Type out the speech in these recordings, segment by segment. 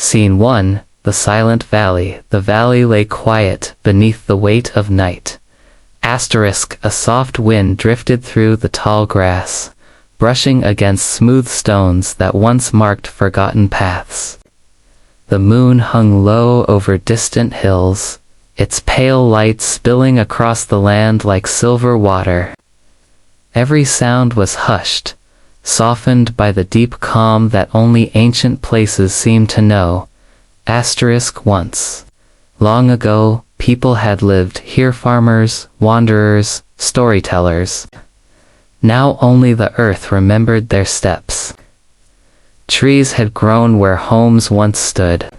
Scene 1. The Silent Valley. The valley lay quiet beneath the weight of night. Asterisk. A soft wind drifted through the tall grass, brushing against smooth stones that once marked forgotten paths. The moon hung low over distant hills, its pale light spilling across the land like silver water. Every sound was hushed, softened by the deep calm that only ancient places seem to know. Asterisk. Once, long ago, people had lived here, farmers, wanderers, storytellers. Now only the earth remembered their steps. Trees had grown where homes once stood.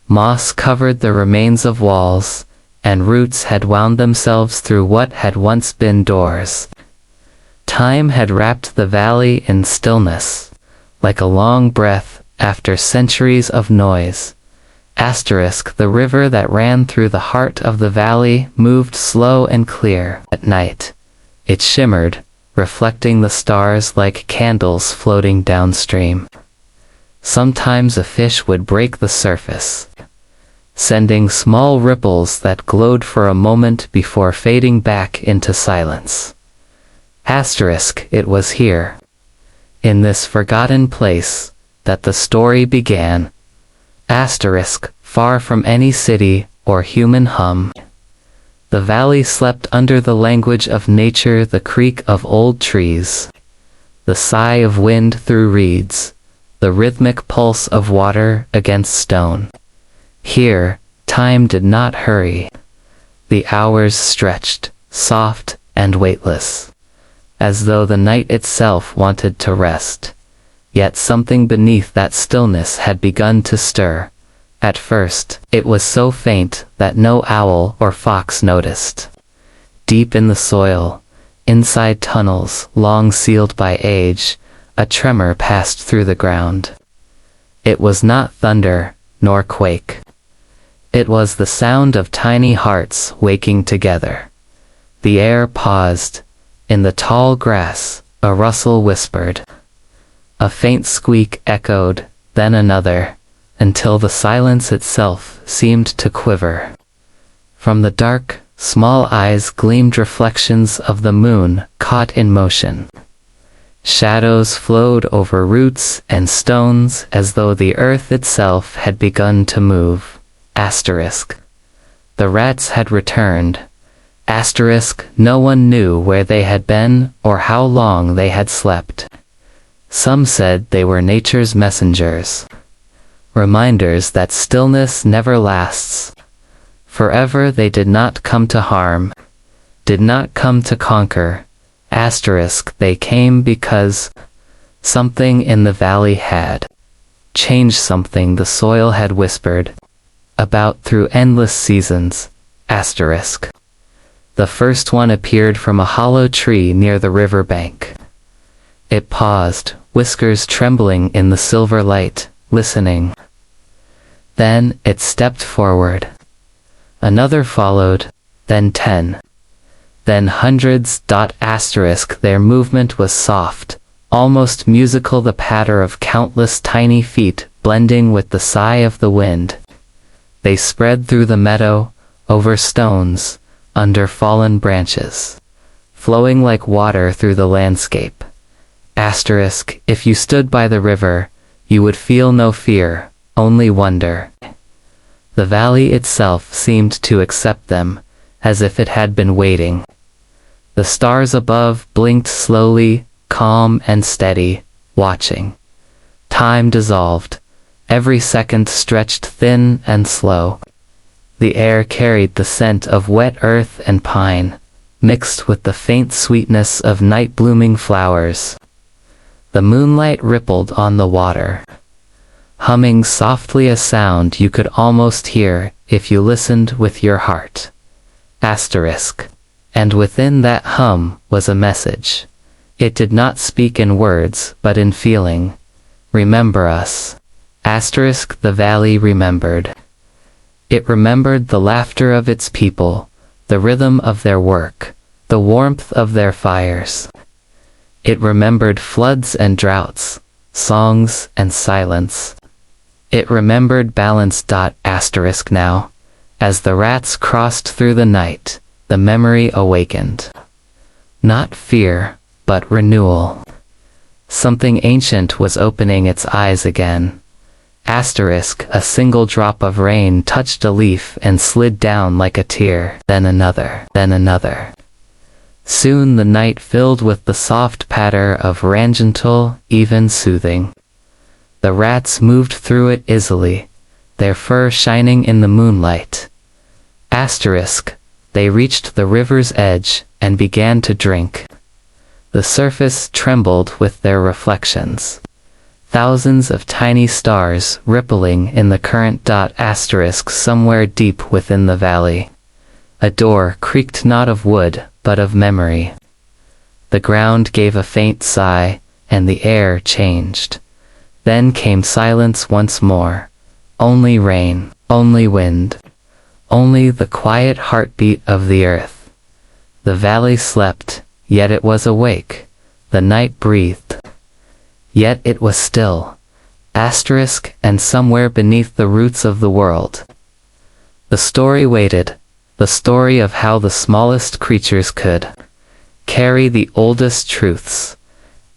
Moss covered the remains of walls, and roots had wound themselves through what had once been doors. Time had wrapped the valley in stillness, like a long breath after centuries of noise. Asterisk. The river that ran through the heart of the valley moved slow and clear. At night, it shimmered, reflecting the stars like candles floating downstream. Sometimes a fish would break the surface, sending small ripples that glowed for a moment before fading back into silence. Asterisk. It was here, in this forgotten place, that the story began. Asterisk. Far from any city or human hum, the valley slept under the language of nature, the creak of old trees, the sigh of wind through reeds, the rhythmic pulse of water against stone. Here, time did not hurry. The hours stretched, soft and weightless, as though the night itself wanted to rest. Yet something beneath that stillness had begun to stir. At first, it was so faint that no owl or fox noticed. Deep in the soil, inside tunnels long sealed by age, a tremor passed through the ground. It was not thunder, nor quake. It was the sound of tiny hearts waking together. The air paused. In the tall grass, a rustle whispered. A faint squeak echoed, then another, until the silence itself seemed to quiver. From the dark, small eyes gleamed reflections of the moon caught in motion. Shadows flowed over roots and stones as though the earth itself had begun to move. Asterisk. The rats had returned. Asterisk. No one knew where they had been or how long they had slept. Some said they were nature's messengers, reminders that stillness never lasts. Forever they did not come to harm, did not come to conquer. Asterisk. They came because something in the valley had changed, something the soil had whispered about through endless seasons. Asterisk. The first one appeared from a hollow tree near the river bank. It paused, whiskers trembling in the silver light, listening. Then it stepped forward. Another followed, then 10. Then hundreds. Asterisk. Their movement was soft, almost musical, the patter of countless tiny feet blending with the sigh of the wind. They spread through the meadow, over stones, under fallen branches, flowing like water through the landscape. Asterisk. If you stood by the river, you would feel no fear, only wonder. The valley itself seemed to accept them, as if it had been waiting. The stars above blinked slowly, calm and steady, watching. Time dissolved. Every second stretched thin and slow. The air carried the scent of wet earth and pine, mixed with the faint sweetness of night-blooming flowers. The moonlight rippled on the water, humming softly, a sound you could almost hear if you listened with your heart. Asterisk. And within that hum was a message. It did not speak in words, but in feeling. Remember us. Asterisk. The valley remembered. It remembered the laughter of its people, the rhythm of their work, the warmth of their fires. It remembered floods and droughts, songs and silence. It remembered balance. Asterisk now. As the rats crossed through the night, the memory awakened. Not fear, but renewal. Something ancient was opening its eyes again. Asterisk, a single drop of rain touched a leaf and slid down like a tear, then another, then another. Soon the night filled with the soft patter of rain, gentle, even soothing. The rats moved through it easily, their fur shining in the moonlight. Asterisk, they reached the river's edge and began to drink. The surface trembled with their reflections. Thousands of tiny stars rippling in the current. Asterisk, somewhere deep within the valley. A door creaked, not of wood, but of memory. The ground gave a faint sigh, and the air changed. Then came silence once more. Only rain, only wind. Only the quiet heartbeat of the earth. The valley slept, yet it was awake. The night breathed, yet it was still. Asterisk, and somewhere beneath the roots of the world. The story waited, the story of how the smallest creatures could carry the oldest truths.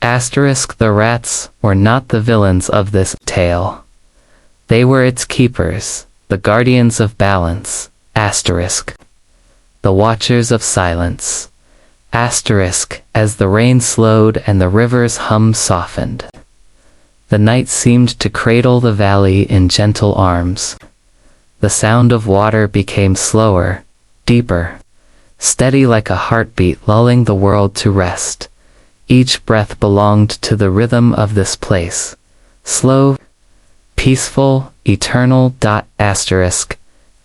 Asterisk, the rats were not the villains of this tale. They were its keepers, the guardians of balance. Asterisk, the watchers of silence. Asterisk, as the rain slowed and the river's hum softened. The night seemed to cradle the valley in gentle arms. The sound of water became slower, deeper, steady like a heartbeat lulling the world to rest. Each breath belonged to the rhythm of this place. Slow, peaceful, eternal. Asterisk,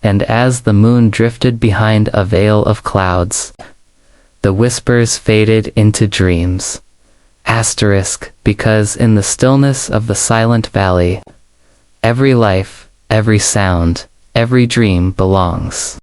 and as the moon drifted behind a veil of clouds, the whispers faded into dreams. Asterisk, because in the stillness of the silent valley, every life, every sound, every dream belongs.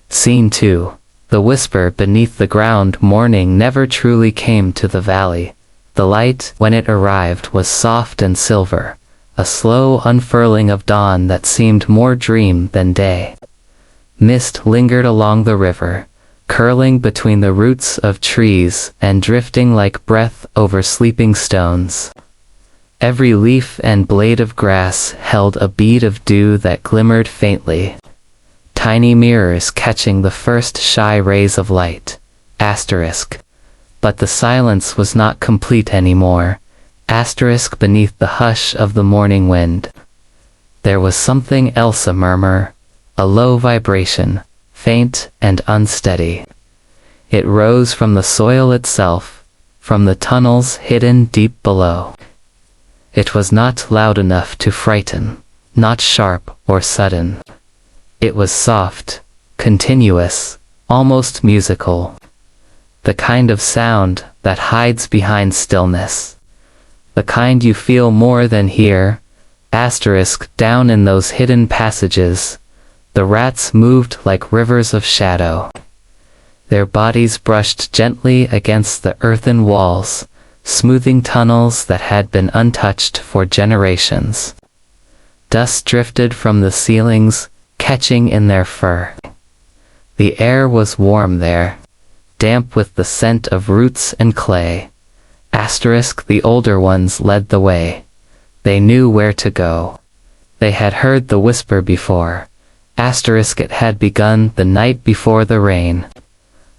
Scene 2. The whisper beneath the ground. Morning never truly came to the valley. The light, when it arrived, was soft and silver, a slow unfurling of dawn that seemed more dream than day. Mist lingered along the river, curling between the roots of trees and drifting like breath over sleeping stones. Every leaf and blade of grass held a bead of dew that glimmered faintly. Tiny mirrors catching the first shy rays of light. Asterisk. But the silence was not complete anymore. Asterisk, beneath the hush of the morning wind. There was something else, a murmur, a low vibration, faint and unsteady. It rose from the soil itself, from the tunnels hidden deep below. It was not loud enough to frighten, not sharp or sudden. It was soft, continuous, almost musical. The kind of sound that hides behind stillness. The kind you feel more than hear. Asterisk, down in those hidden passages, the rats moved like rivers of shadow. Their bodies brushed gently against the earthen walls, smoothing tunnels that had been untouched for generations. Dust drifted from the ceilings, catching in their fur. The air was warm there, damp with the scent of roots and clay. Asterisk, the older ones led the way. They knew where to go. They had heard the whisper before. Asterisk, it had begun the night before the rain.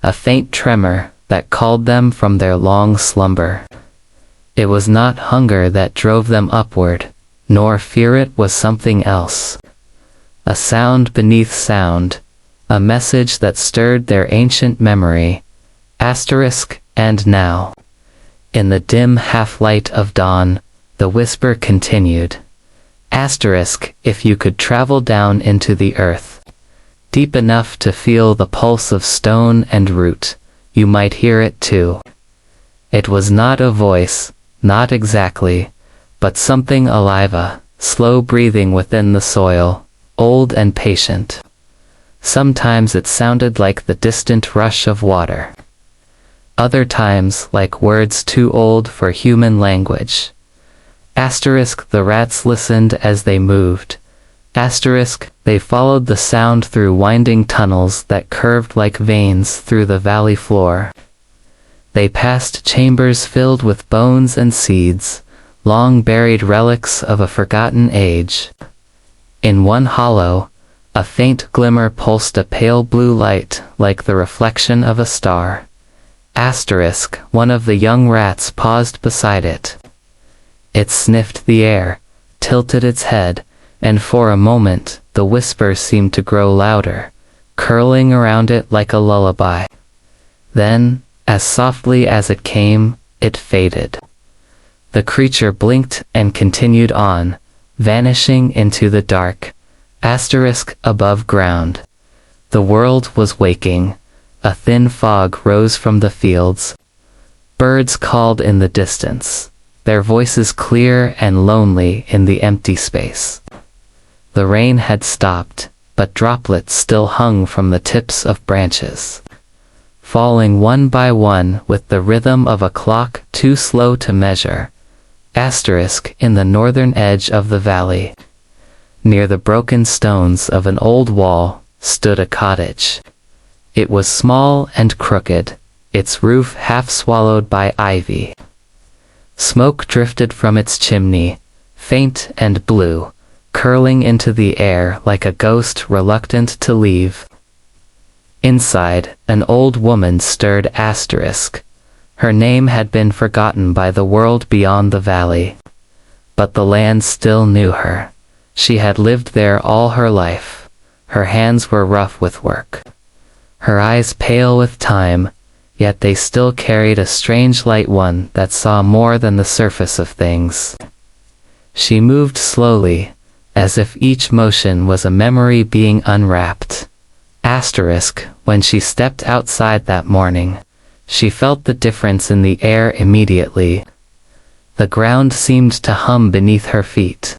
A faint tremor that called them from their long slumber. It was not hunger that drove them upward, nor fear. It was something else. A sound beneath sound, a message that stirred their ancient memory. Asterisk, and now, in the dim half-light of dawn, the whisper continued. Asterisk, if you could travel down into the earth, deep enough to feel the pulse of stone and root, you might hear it too. It was not a voice, not exactly, but something alive, a slow breathing within the soil, old and patient. Sometimes it sounded like the distant rush of water. Other times like words too old for human language. Asterisk, the rats listened as they moved. Asterisk, they followed the sound through winding tunnels that curved like veins through the valley floor. They passed chambers filled with bones and seeds, long buried relics of a forgotten age. In one hollow, a faint glimmer pulsed a pale blue light like the reflection of a star. Asterisk, one of the young rats paused beside it. It sniffed the air, tilted its head, and for a moment the whisper seemed to grow louder, curling around it like a lullaby. Then, as softly as it came, it faded. The creature blinked and continued on, vanishing into the dark. Asterisk, above ground. The world was waking. A thin fog rose from the fields. Birds called in the distance, their voices clear and lonely in the empty space. The rain had stopped, but droplets still hung from the tips of branches, falling one by one with the rhythm of a clock too slow to measure. Asterisk, in the northern edge of the valley, near the broken stones of an old wall, stood a cottage. It was small and crooked, its roof half swallowed by ivy. Smoke drifted from its chimney, faint and blue, curling into the air like a ghost reluctant to leave. Inside, an old woman stirred. Asterisk. Her name had been forgotten by the world beyond the valley. But the land still knew her. She had lived there all her life. Her hands were rough with work, her eyes pale with time, yet they still carried a strange light, one that saw more than the surface of things. She moved slowly, as if each motion was a memory being unwrapped. Asterisk, when she stepped outside that morning, she felt the difference in the air immediately. The ground seemed to hum beneath her feet.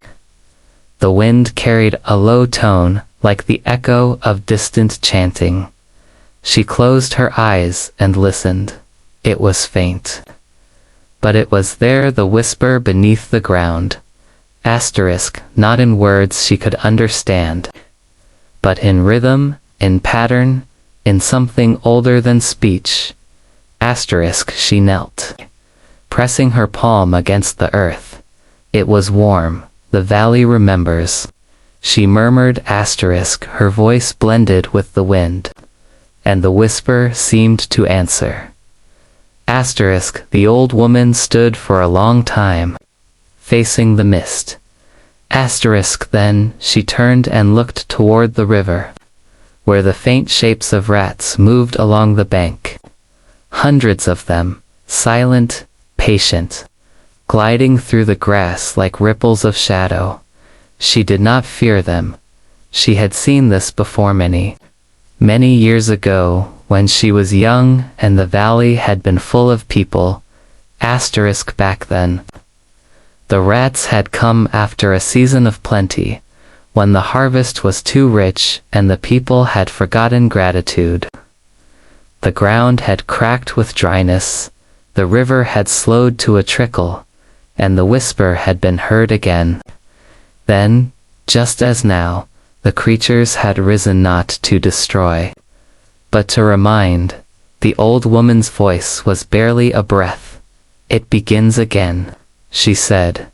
The wind carried a low tone, like the echo of distant chanting. She closed her eyes and listened. It was faint, but it was there, the whisper beneath the ground. Asterisk, not in words she could understand, but in rhythm, in pattern, in something older than speech. Asterisk, she knelt, pressing her palm against the earth. It was warm, the valley remembers. She murmured. Asterisk, her voice blended with the wind, and the whisper seemed to answer. Asterisk, the old woman stood for a long time, facing the mist. Asterisk, then she turned and looked toward the river, where the faint shapes of rats moved along the bank. Hundreds of them, silent, patient, gliding through the grass like ripples of shadow. She did not fear them. She had seen this before many years ago, when she was young and the valley had been full of people. Asterisk, back then. The rats had come after a season of plenty, when the harvest was too rich and the people had forgotten gratitude. The ground had cracked with dryness, the river had slowed to a trickle, and the whisper had been heard again. Then, just as now, the creatures had risen not to destroy, but to remind. The old woman's voice was barely a breath. It begins again, she said.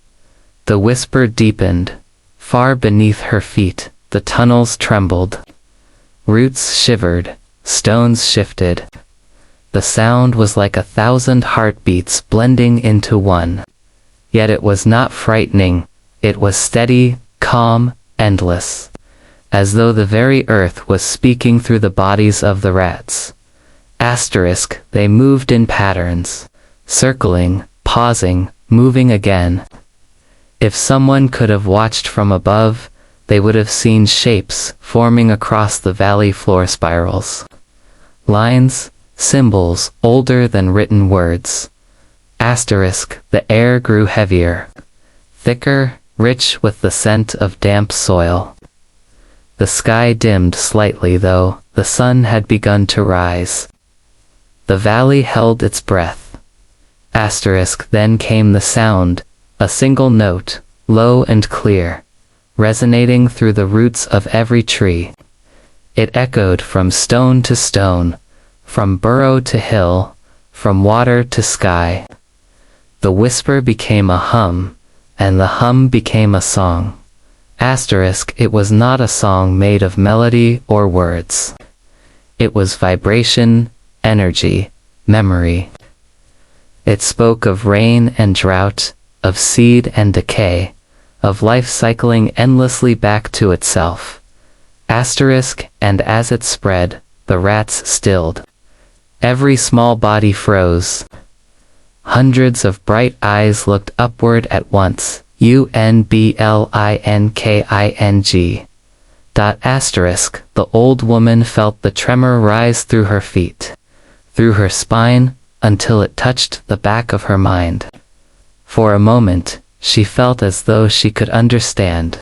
The whisper deepened. Far beneath her feet, the tunnels trembled. Roots shivered, stones shifted. The sound was like 1,000 heartbeats blending into one. Yet it was not frightening, it was steady, calm, endless, as though the very earth was speaking through the bodies of the rats. Asterisk, they moved in patterns, circling, pausing, moving again. If someone could have watched from above, they would have seen shapes forming across the valley floor, spirals, lines, symbols older than written words. Asterisk, the air grew heavier, thicker, rich with the scent of damp soil. The sky dimmed slightly, though the sun had begun to rise. The valley held its breath. Asterisk, then came the sound, A single note, low and clear, resonating through the roots of every tree. It echoed from stone to stone, from burrow to hill, from water to sky. The whisper became a hum, and the hum became a song. It was not a song made of melody or words. It was vibration, energy, memory. It spoke of rain and drought, of seed and decay, of life cycling endlessly back to itself. And as it spread, the rats stilled. Every small body froze. Hundreds of bright eyes looked upward at once. UNBLINKING. The old woman felt the tremor rise through her feet, through her spine, until it touched the back of her mind. For a moment, she felt as though she could understand.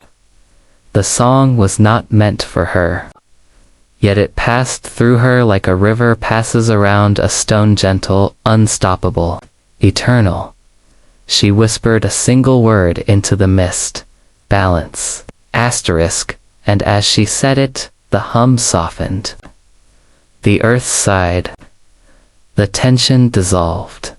The song was not meant for her. Yet it passed through her like a river passes around a stone, gentle, unstoppable, eternal. She whispered a single word into the mist. Balance. And as she said it, the hum softened. The earth sighed. The tension dissolved.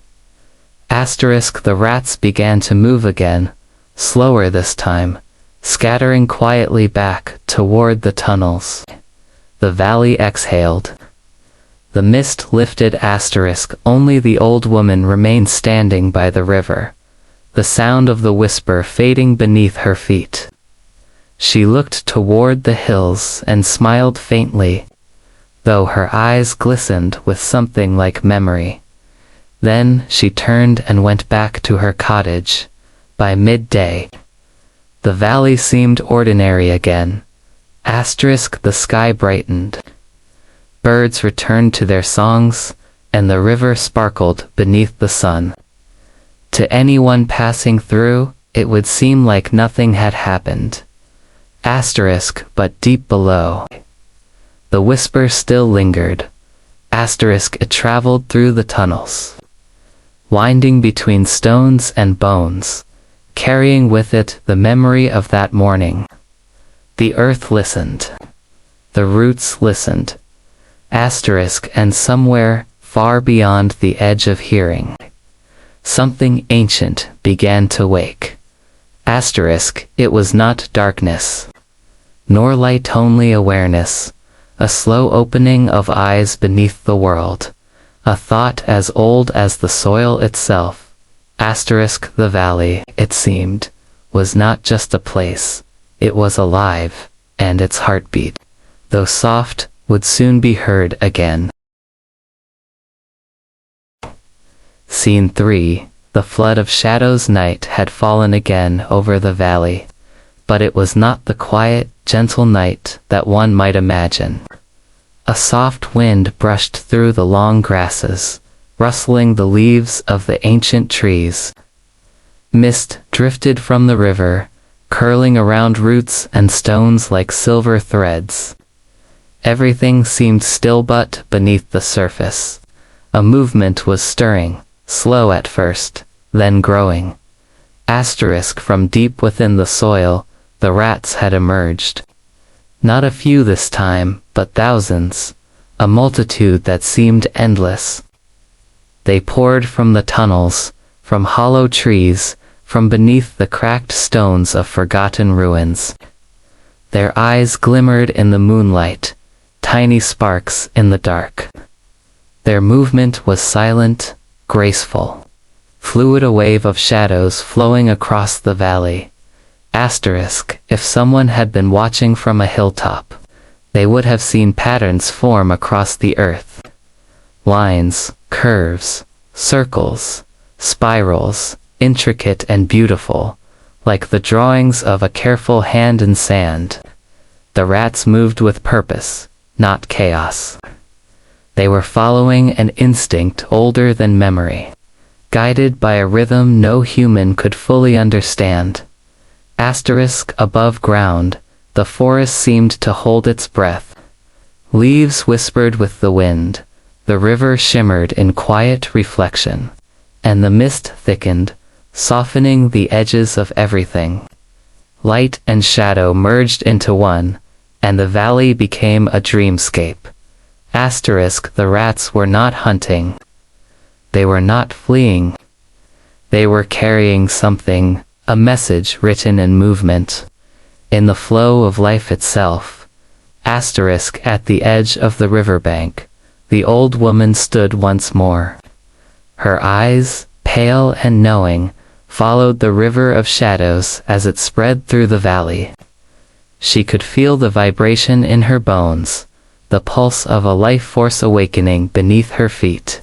The rats began to move again, slower this time, scattering quietly back toward the tunnels. The valley exhaled. The mist lifted. Only the old woman remained standing by the river, the sound of the whisper fading beneath her feet. She looked toward the hills and smiled faintly, though her eyes glistened with something like memory. Then she turned and went back to her cottage. By midday, the valley seemed ordinary again. The sky brightened. Birds returned to their songs, and the river sparkled beneath the sun. To anyone passing through, it would seem like nothing had happened. But deep below, the whisper still lingered. It traveled through the tunnels, winding between stones and bones, carrying with it the memory of that morning. The earth listened. The roots listened. And somewhere, far beyond the edge of hearing, something ancient began to wake. It was not darkness, nor light, only awareness, a slow opening of eyes beneath the world, a thought as old as the soil itself. The valley, it seemed, was not just a place, it was alive, and its heartbeat, though soft, would soon be heard again. Scene 3. The flood of shadows. Night had fallen again over the valley, but it was not the quiet, gentle night that one might imagine. A soft wind brushed through the long grasses, rustling the leaves of the ancient trees. Mist drifted from the river, curling around roots and stones like silver threads. Everything seemed still, but beneath the surface, a movement was stirring, slow at first, then growing. From deep within the soil, the rats had emerged. Not a few this time, but thousands, a multitude that seemed endless. They poured from the tunnels, from hollow trees, from beneath the cracked stones of forgotten ruins. Their eyes glimmered in the moonlight, tiny sparks in the dark. Their movement was silent, graceful, fluid, a wave of shadows flowing across the valley. If someone had been watching from a hilltop, they would have seen patterns form across the earth. Lines, curves, circles, spirals, intricate and beautiful, like the drawings of a careful hand in sand. The rats moved with purpose, not chaos. They were following an instinct older than memory, guided by a rhythm no human could fully understand. Above ground, the forest seemed to hold its breath. Leaves whispered with the wind, the river shimmered in quiet reflection, and the mist thickened, softening the edges of everything. Light and shadow merged into one, and the valley became a dreamscape. The rats were not hunting. They were not fleeing. They were carrying something, a message written in movement, in the flow of life itself. At the edge of the riverbank, the old woman stood once more. Her eyes, pale and knowing, followed the river of shadows as it spread through the valley. She could feel the vibration in her bones, the pulse of a life force awakening beneath her feet.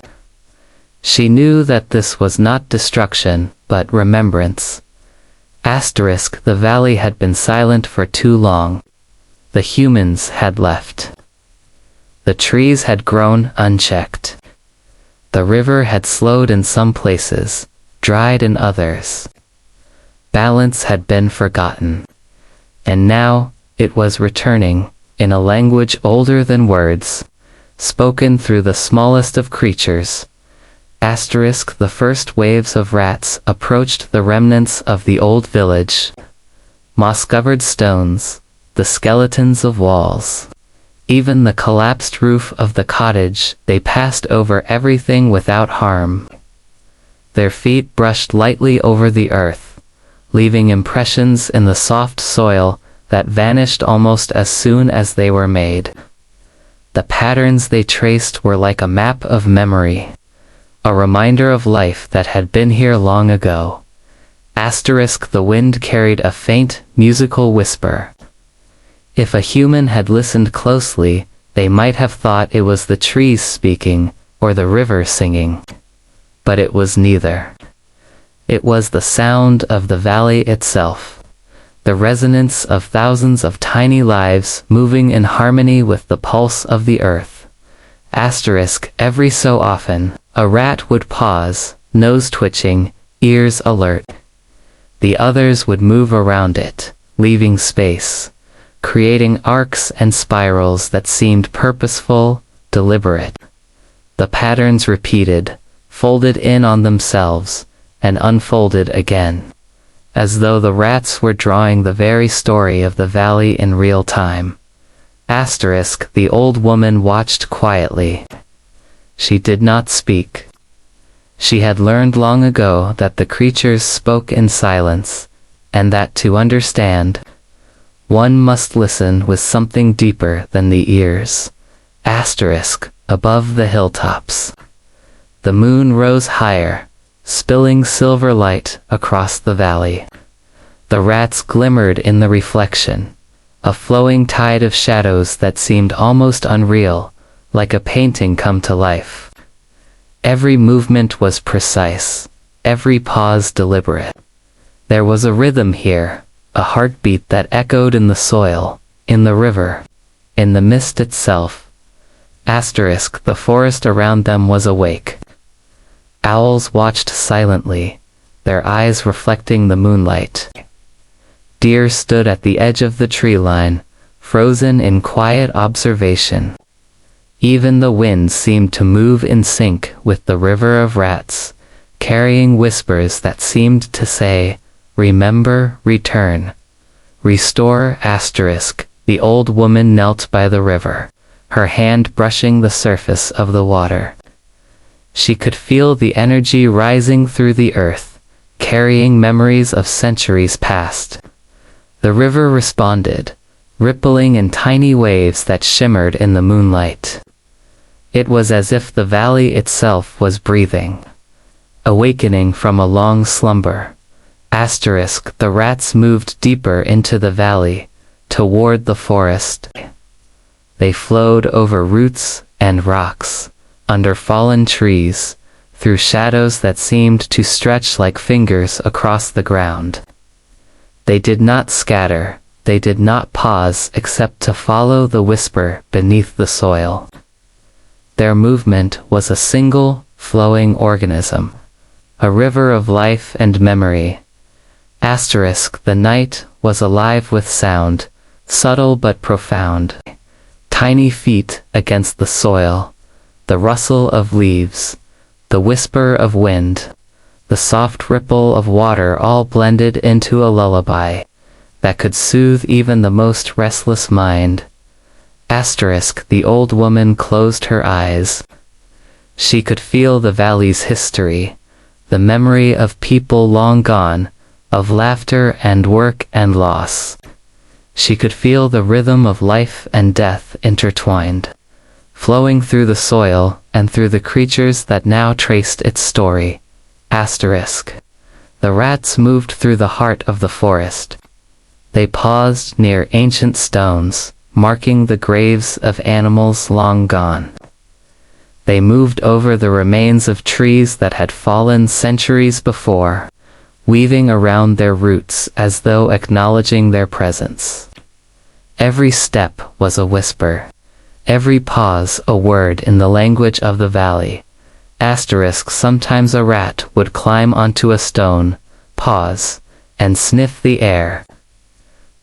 She knew that this was not destruction, but remembrance. The valley had been silent for too long. The humans had left. The trees had grown unchecked. The river had slowed in some places, dried in others. Balance had been forgotten. And now, it was returning, in a language older than words, spoken through the smallest of creatures. The first waves of rats approached the remnants of the old village. Moss-covered stones, the skeletons of walls, even the collapsed roof of the cottage, they passed over everything without harm. Their feet brushed lightly over the earth, leaving impressions in the soft soil that vanished almost as soon as they were made. The patterns they traced were like a map of memory, a reminder of life that had been here long ago. The wind carried a faint, musical whisper. If a human had listened closely, they might have thought it was the trees speaking, or the river singing. But it was neither. It was the sound of the valley itself, the resonance of thousands of tiny lives moving in harmony with the pulse of the earth. Every so often, a rat would pause, nose twitching, ears alert. The others would move around it, leaving space, creating arcs and spirals that seemed purposeful, deliberate. The patterns repeated, folded in on themselves, and unfolded again, as though the rats were drawing the very story of the valley in real time. The old woman watched quietly. She did not speak. She had learned long ago that the creatures spoke in silence, and that to understand, one must listen with something deeper than the ears. Above the hilltops, the moon rose higher, spilling silver light across the valley. The rats glimmered in the reflection, a flowing tide of shadows that seemed almost unreal, like a painting come to life. Every movement was precise, every pause deliberate. There was a rhythm here, a heartbeat that echoed in the soil, in the river, in the mist itself. The forest around them was awake. Owls watched silently, their eyes reflecting the moonlight. Deer stood at the edge of the tree line, frozen in quiet observation. Even the wind seemed to move in sync with the river of rats, carrying whispers that seemed to say, "Remember, return, restore." The old woman knelt by the river, her hand brushing the surface of the water. She could feel the energy rising through the earth, carrying memories of centuries past. The river responded, rippling in tiny waves that shimmered in the moonlight. It was as if the valley itself was breathing, awakening from a long slumber. The rats moved deeper into the valley, toward the forest. They flowed over roots and rocks, under fallen trees, through shadows that seemed to stretch like fingers across the ground. They did not scatter, they did not pause except to follow the whisper beneath the soil. Their movement was a single, flowing organism, a river of life and memory. The night was alive with sound, subtle but profound. Tiny feet against the soil, the rustle of leaves, the whisper of wind, the the soft ripple of water all blended into a lullaby that could soothe even the most restless mind. The old woman closed her eyes. She could feel the valley's history, the memory of people long gone, of laughter and work and loss. She could feel the rhythm of life and death intertwined, flowing through the soil and through the creatures that now traced its story. The rats moved through the heart of the forest. They paused near ancient stones, marking the graves of animals long gone. They moved over the remains of trees that had fallen centuries before, weaving around their roots as though acknowledging their presence. Every step was a whisper, every pause a word in the language of the valley. Sometimes a rat would climb onto a stone, pause, and sniff the air.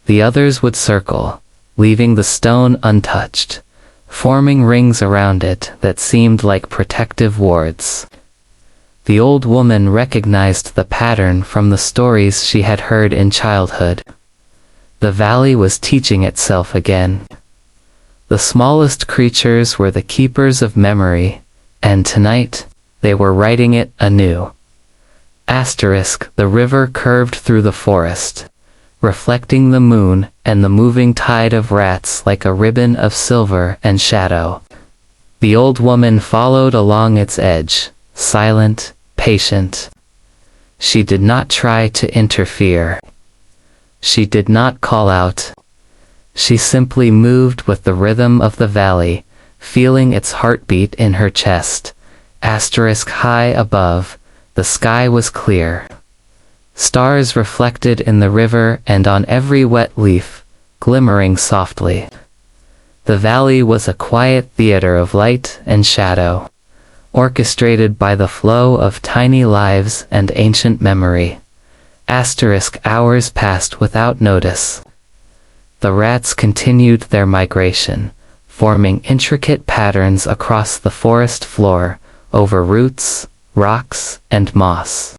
The others would circle, leaving the stone untouched, forming rings around it that seemed like protective wards. The old woman recognized the pattern from the stories she had heard in childhood. The valley was teaching itself again. The smallest creatures were the keepers of memory, and tonight, they were writing it anew. The river curved through the forest, reflecting the moon and the moving tide of rats like a ribbon of silver and shadow. The old woman followed along its edge, silent, patient. She did not try to interfere. She did not call out. She simply moved with the rhythm of the valley, feeling its heartbeat in her chest. High above, the sky was clear. Stars reflected in the river and on every wet leaf, glimmering softly. The valley was a quiet theater of light and shadow, orchestrated by the flow of tiny lives and ancient memory. Hours passed without notice. The rats continued their migration, forming intricate patterns across the forest floor, over roots, rocks, and moss.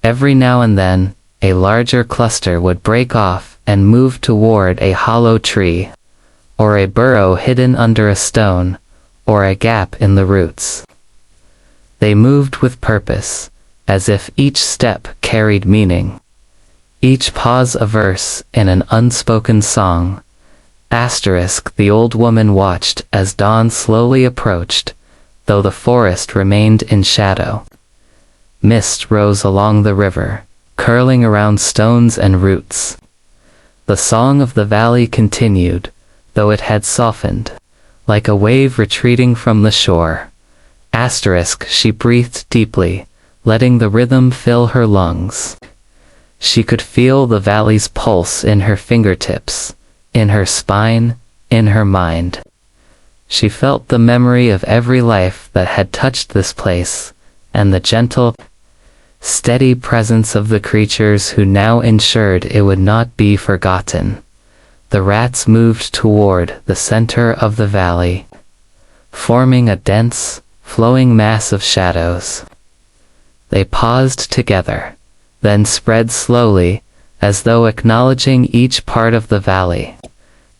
Every now and then, a larger cluster would break off and move toward a hollow tree, or a burrow hidden under a stone, or a gap in the roots. They moved with purpose, as if each step carried meaning. Each pause a verse in an unspoken song. The old woman watched as dawn slowly approached, though the forest remained in shadow. Mist rose along the river, curling around stones and roots. The song of the valley continued, though it had softened, like a wave retreating from the shore. She breathed deeply, letting the rhythm fill her lungs. She could feel the valley's pulse in her fingertips, in her spine, in her mind. She felt the memory of every life that had touched this place, and the gentle, steady presence of the creatures who now ensured it would not be forgotten. The rats moved toward the center of the valley, forming a dense, flowing mass of shadows. They paused together, then spread slowly, as though acknowledging each part of the valley,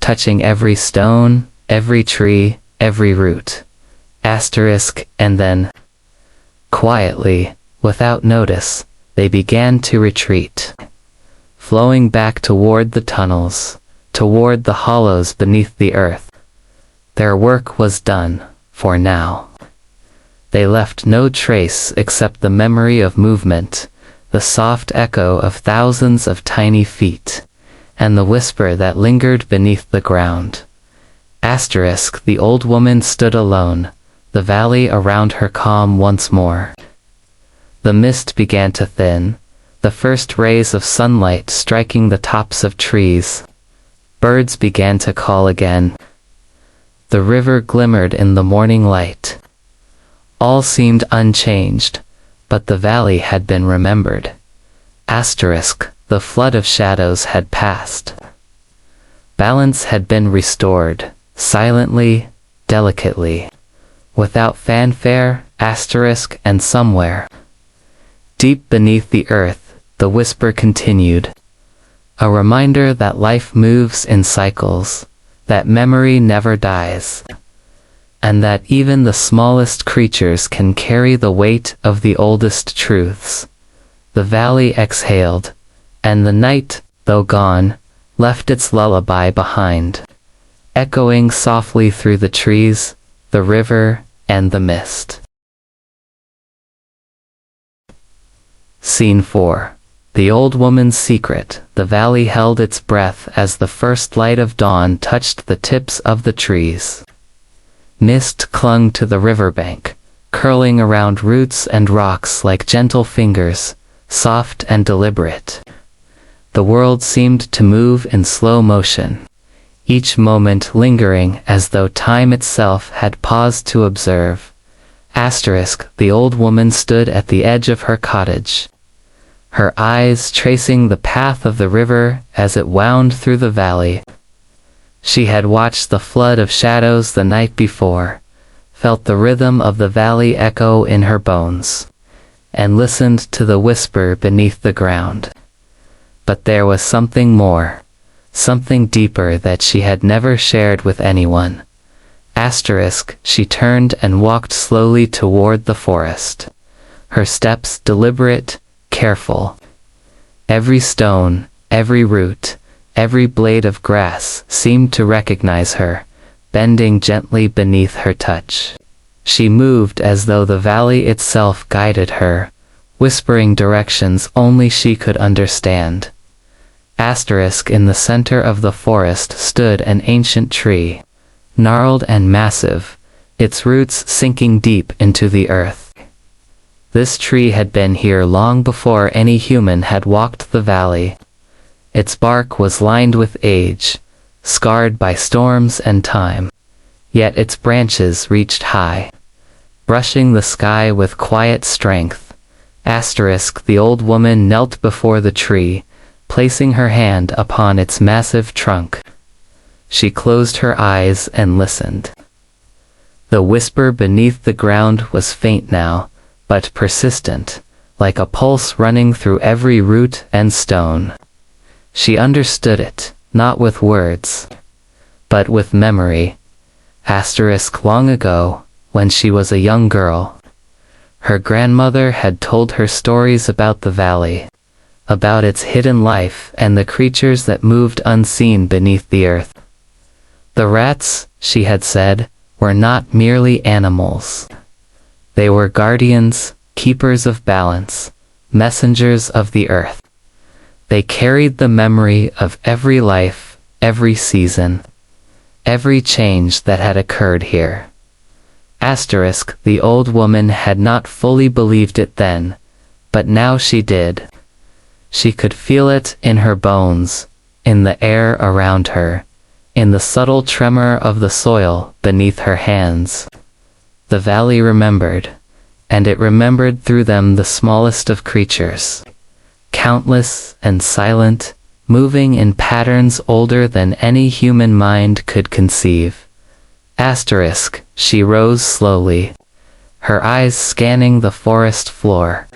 touching every stone, every tree, every root. And then, quietly, without notice, they began to retreat, flowing back toward the tunnels, toward the hollows beneath the earth. Their work was done, for now. They left no trace except the memory of movement, the soft echo of thousands of tiny feet, and the whisper that lingered beneath the ground. The old woman stood alone, the valley around her calm once more. The mist began to thin, the first rays of sunlight striking the tops of trees. Birds began to call again. The river glimmered in the morning light. All seemed unchanged, but the valley had been remembered. The flood of shadows had passed. Balance had been restored, silently, delicately, without fanfare, and somewhere, Deep beneath the earth, the whisper continued. A reminder that life moves in cycles, that memory never dies, and that even the smallest creatures can carry the weight of the oldest truths. The valley exhaled, and the night, though gone, left its lullaby behind, echoing softly through the trees, the river, and the mist. Scene 4. The Old Woman's Secret. The valley held its breath as the first light of dawn touched the tips of the trees. Mist clung to the riverbank, curling around roots and rocks like gentle fingers, soft and deliberate. The world seemed to move in slow motion, each moment lingering as though time itself had paused to observe. The old woman stood at the edge of her cottage, her eyes tracing the path of the river as it wound through the valley. She had watched the flood of shadows the night before, felt the rhythm of the valley echo in her bones, and listened to the whisper beneath the ground. But there was something more, something deeper that she had never shared with anyone. She turned and walked slowly toward the forest, her steps deliberate, careful. Every stone, every root, every blade of grass seemed to recognize her, bending gently beneath her touch. She moved as though the valley itself guided her, whispering directions only she could understand. In the center of the forest stood an ancient tree, gnarled and massive, its roots sinking deep into the earth. This tree had been here long before any human had walked the valley. Its bark was lined with age, scarred by storms and time, yet its branches reached high, brushing the sky with quiet strength. The old woman knelt before the tree, placing her hand upon its massive trunk. She closed her eyes and listened. The whisper beneath the ground was faint now, but persistent, like a pulse running through every root and stone. She understood it, not with words, but with memory. Long ago, when she was a young girl, her grandmother had told her stories about the valley, about its hidden life and the creatures that moved unseen beneath the earth. The rats, she had said, were not merely animals. They were guardians, keepers of balance, messengers of the earth. They carried the memory of every life, every season, every change that had occurred here. The old woman had not fully believed it then, but now she did. She could feel it in her bones, in the air around her, in the subtle tremor of the soil beneath her hands. The valley remembered, and it remembered through them the smallest of creatures, countless and silent, moving in patterns older than any human mind could conceive. She rose slowly, her eyes scanning the forest floor.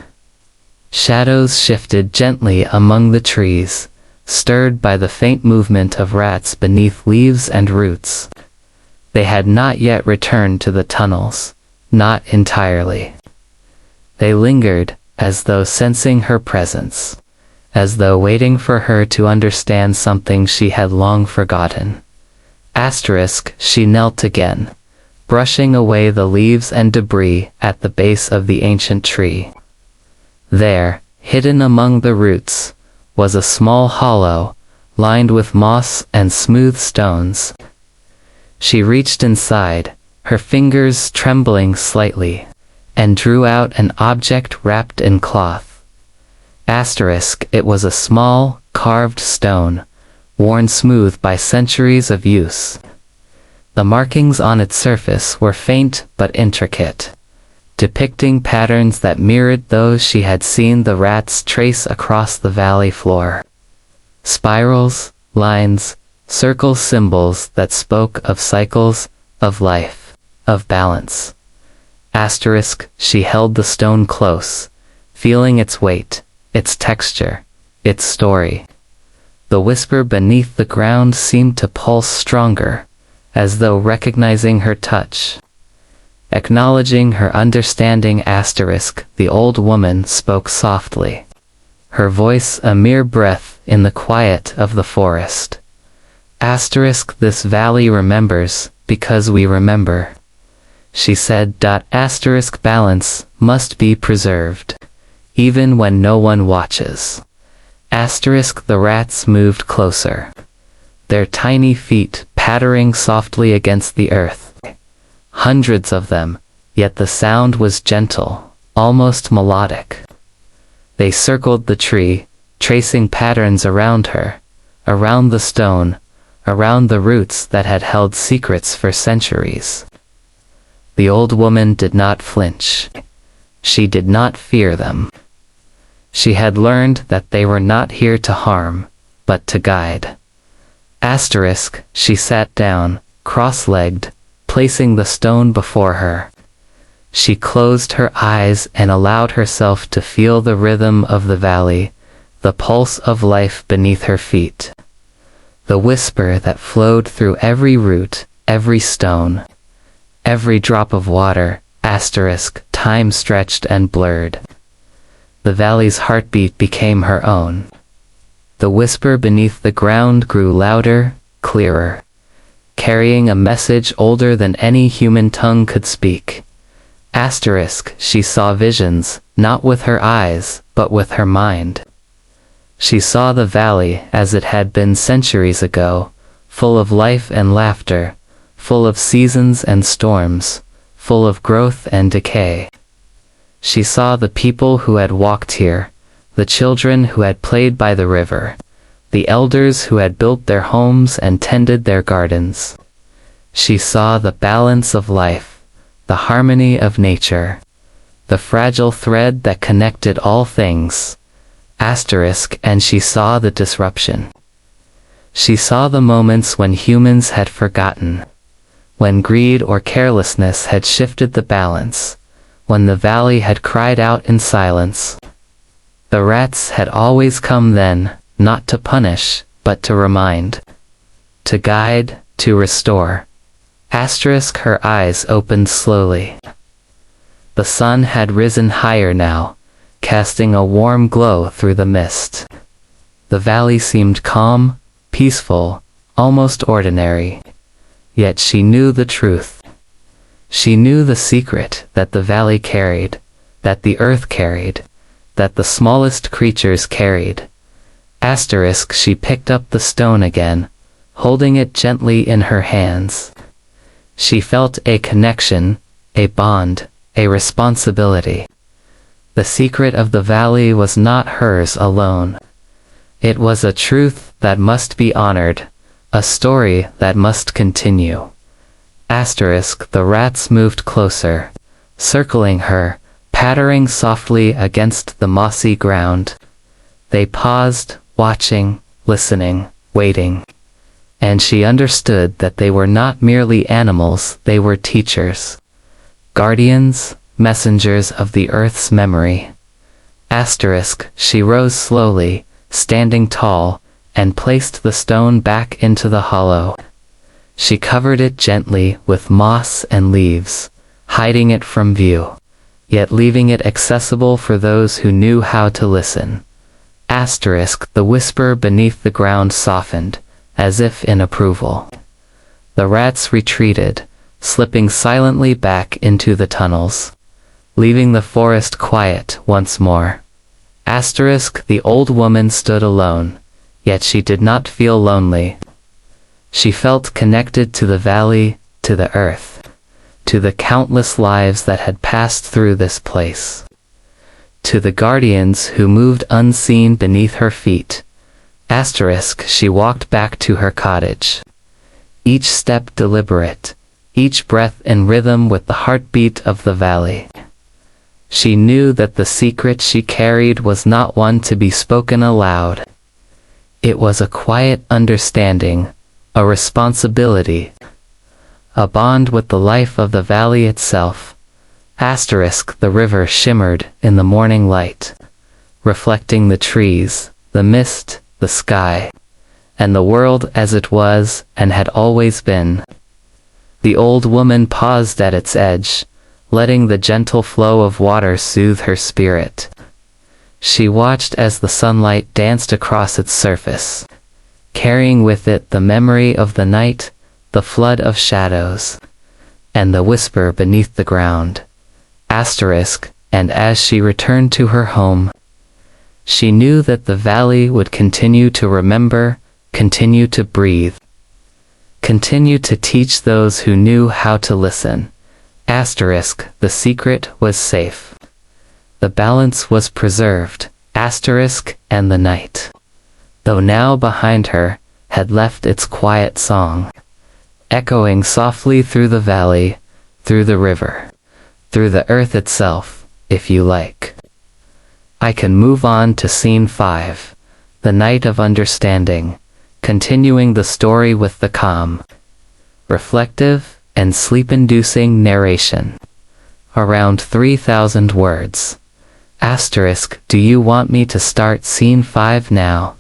Shadows shifted gently among the trees, stirred by the faint movement of rats beneath leaves and roots. They had not yet returned to the tunnels, not entirely. They lingered, as though sensing her presence, as though waiting for her to understand something she had long forgotten. She knelt again, brushing away the leaves and debris at the base of the ancient tree. There, hidden among the roots, was a small hollow, lined with moss and smooth stones. She reached inside, her fingers trembling slightly, and drew out an object wrapped in cloth. It was a small, carved stone, worn smooth by centuries of use. The markings on its surface were faint but intricate, depicting patterns that mirrored those she had seen the rats trace across the valley floor. Spirals, lines, circle symbols that spoke of cycles, of life, of balance. She held the stone close, feeling its weight, its texture, its story. The whisper beneath the ground seemed to pulse stronger, as though recognizing her touch. Acknowledging her understanding asterisk, the old woman spoke softly. Her voice a mere breath in the quiet of the forest. Asterisk, this valley remembers, because we remember. She said. Asterisk, balance must be preserved, even when no one watches. Asterisk, the rats moved closer, their tiny feet pattering softly against the earth. Hundreds of them, yet the sound was gentle, almost melodic. They circled the tree, tracing patterns around her, around the stone, around the roots that had held secrets for centuries. The old woman did not flinch. She did not fear them. She had learned that they were not here to harm, but to guide. Asterisk, she sat down, cross-legged, placing the stone before her. She closed her eyes and allowed herself to feel the rhythm of the valley, the pulse of life beneath her feet. The whisper that flowed through every root, every stone, every drop of water, asterisk, time stretched and blurred. The valley's heartbeat became her own. The whisper beneath the ground grew louder, clearer, carrying a message older than any human tongue could speak. Asterisk, she saw visions, not with her eyes, but with her mind. She saw the valley as it had been centuries ago, full of life and laughter, full of seasons and storms, full of growth and decay. She saw the people who had walked here, the children who had played by the river, the elders who had built their homes and tended their gardens. She saw the balance of life, the harmony of nature, the fragile thread that connected all things. Asterisk, and she saw the disruption. She saw the moments when humans had forgotten, when greed or carelessness had shifted the balance, when the valley had cried out in silence. The rats had always come then, not to punish, but to remind, to guide, to restore. Asterisk, her eyes opened slowly. The sun had risen higher now, casting a warm glow through the mist. The valley seemed calm, peaceful, almost ordinary. Yet she knew the truth. She knew the secret that the valley carried, that the earth carried, that the smallest creatures carried. Asterisk, she picked up the stone again, holding it gently in her hands. She felt a connection, a bond, a responsibility. The secret of the valley was not hers alone. It was a truth that must be honored, a story that must continue. Asterisk, the rats moved closer, circling her, pattering softly against the mossy ground. They paused, watching, listening, waiting. And she understood that they were not merely animals, they were teachers, guardians, messengers of the earth's memory. Asterisk, she rose slowly, standing tall, and placed the stone back into the hollow. She covered it gently with moss and leaves, hiding it from view, yet leaving it accessible for those who knew how to listen. Asterisk, the whisper beneath the ground softened, as if in approval. The rats retreated, slipping silently back into the tunnels, leaving the forest quiet once more. Asterisk, the old woman stood alone, yet she did not feel lonely. She felt connected to the valley, to the earth, to the countless lives that had passed through this place, to the guardians who moved unseen beneath her feet. Asterisk, she walked back to her cottage, each step deliberate, each breath in rhythm with the heartbeat of the valley. She knew that the secret she carried was not one to be spoken aloud. It was a quiet understanding, a responsibility, a bond with the life of the valley itself. Asterisk, the river shimmered in the morning light, reflecting the trees, the mist, the sky, and the world as it was and had always been. The old woman paused at its edge, letting the gentle flow of water soothe her spirit. She watched as the sunlight danced across its surface, carrying with it the memory of the night, the flood of shadows, and the whisper beneath the ground. Asterisk, and as she returned to her home, she knew that the valley would continue to remember, continue to breathe, continue to teach those who knew how to listen. Asterisk, the secret was safe. The balance was preserved. Asterisk, and the night, though now behind her, had left its quiet song, echoing softly through the valley, through the river, through the earth itself, if you like. I can move on to Scene 5, the night of understanding, continuing the story with the calm, reflective, and sleep-inducing narration. Around 3,000 words. Asterisk, do you want me to start Scene 5 now?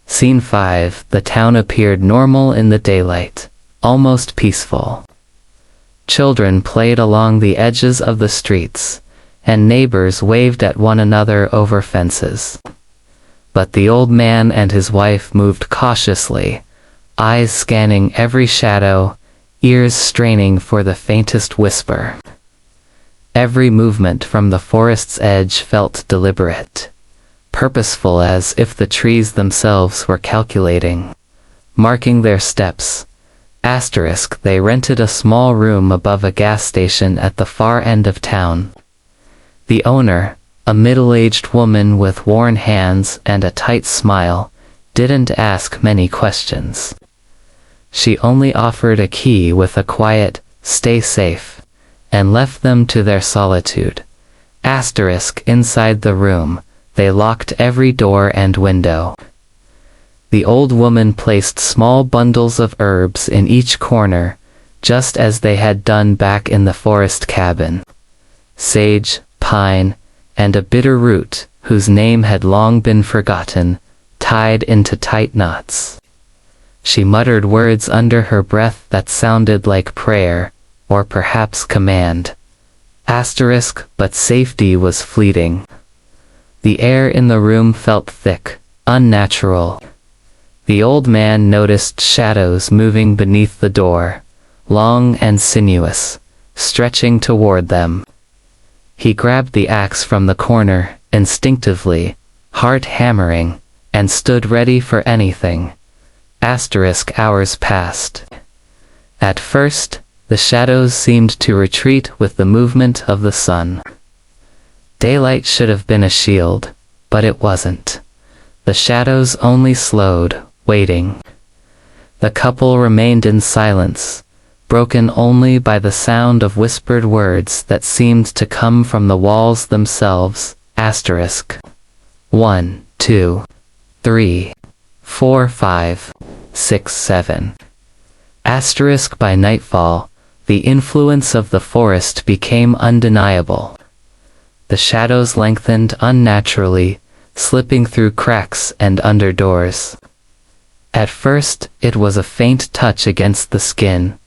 Scene 5, the town appeared normal in the daylight, almost peaceful. Children played along the edges of the streets, and neighbors waved at one another over fences. But the old man and his wife moved cautiously, eyes scanning every shadow, ears straining for the faintest whisper. Every movement from the forest's edge felt deliberate, purposeful, as if the trees themselves were calculating, marking their steps. Asterisk, they rented a small room above a gas station at the far end of town. The owner, a middle-aged woman with worn hands and a tight smile, didn't ask many questions. She only offered a key with a quiet, "Stay safe," and left them to their solitude. Asterisk, inside the room, they locked every door and window. The old woman placed small bundles of herbs in each corner, just as they had done back in the forest cabin. Sage, pine, and a bitter root, whose name had long been forgotten, tied into tight knots. She muttered words under her breath that sounded like prayer, or perhaps command. Asterisk, but safety was fleeting. The air in the room felt thick, unnatural. The old man noticed shadows moving beneath the door, long and sinuous, stretching toward them. He grabbed the axe from the corner, instinctively, heart hammering, and stood ready for anything. Asterisk, hours passed. At first, the shadows seemed to retreat with the movement of the sun. Daylight should have been a shield, but it wasn't. The shadows only slowed, waiting. The couple remained in silence, broken only by the sound of whispered words that seemed to come from the walls themselves. Asterisk. 1, 2, 3, 4, 5, 6, 7. Asterisk, by nightfall, the influence of the forest became undeniable. The shadows lengthened unnaturally, slipping through cracks and under doors. At first, it was a faint touch against the skin,